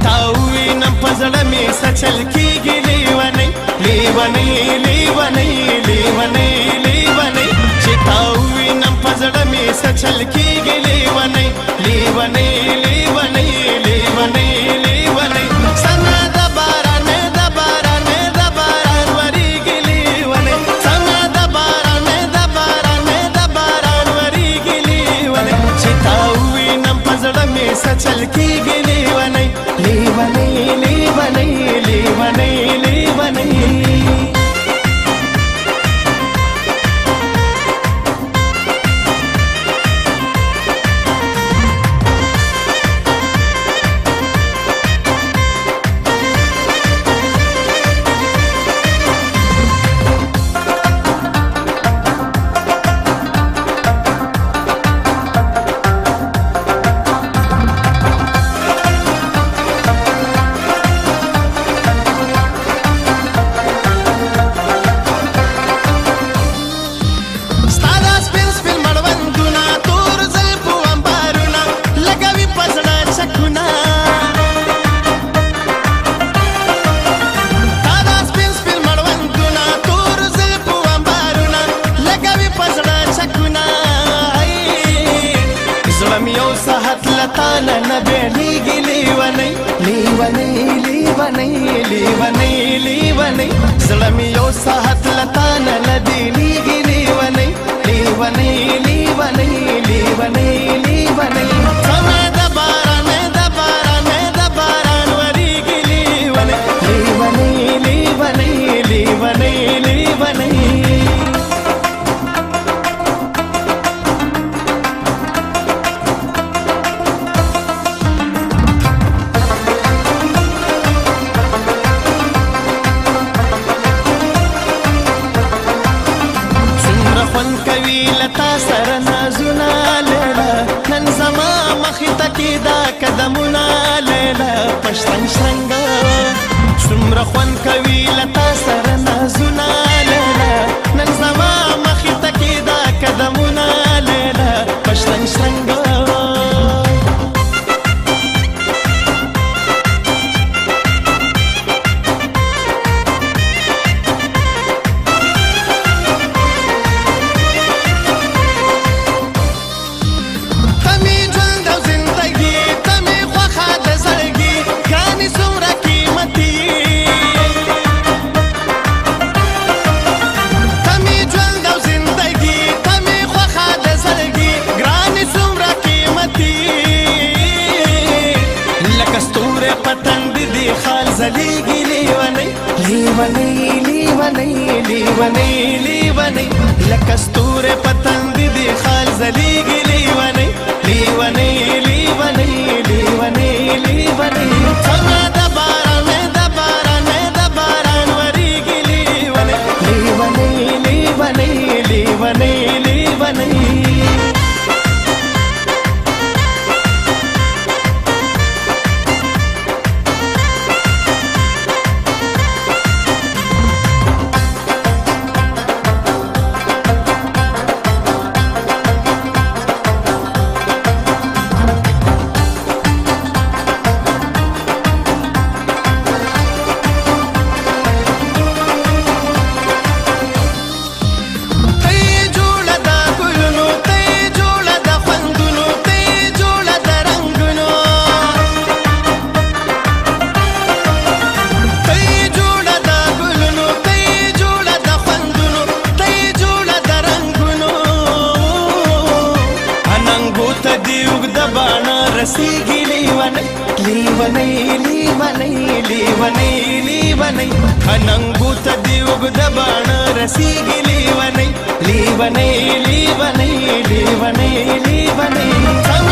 تا وینم په زړه مې څه چل کېږي لیونۍ لیونۍ لیونۍ لیونۍ لیونۍ چې تا وینم په زړه مې څه چل کېږي لیونۍ لیونۍ لیونۍ لیونۍ لیونۍ څنګه د باران د باران د باران وریږي لیونۍ څنګه د باران د باران د باران وریږي لیونۍ چې تا وینم په زړه مې څه چل کېږي لیونۍ لیونۍ لیونۍ لیونۍ لیونۍ لیونۍ لیونۍ زړه مې یو ساعت له تا نه نه بېلېږي لیونۍ لیونۍ لیونۍ لیونۍ لیونۍ څنګه د باران د باران د باران وریږي لیونۍ لیونۍ لیونۍ لیونۍ لیونۍ سره نازونه لیلا نن زما مخې ته کېدا قدمونه لیلا پشتن شرنګه څومره خوند کوي له تا سره نازونه لیلا نن زما مخې ته کېدا قدمونه لیلا پشتن شرنګه زلیږي لیونۍ لیونۍ لیونۍ لیونۍ لیونۍ لکه ستورې په تندي دې خال زلیږي لیونۍ لیونۍ لیونۍ لیونۍ لیونۍ څنګه د باران د باران د باران وریږي لیونۍ لیونۍ لیونۍ لیونۍ لیونۍ رسیږي لیونۍ لیونۍ لیونۍ لیونۍ لیونۍ اننګو ته دې اوږده باڼه رسیږي لیونۍ لیونۍ لیونۍ لیونۍ لیونۍ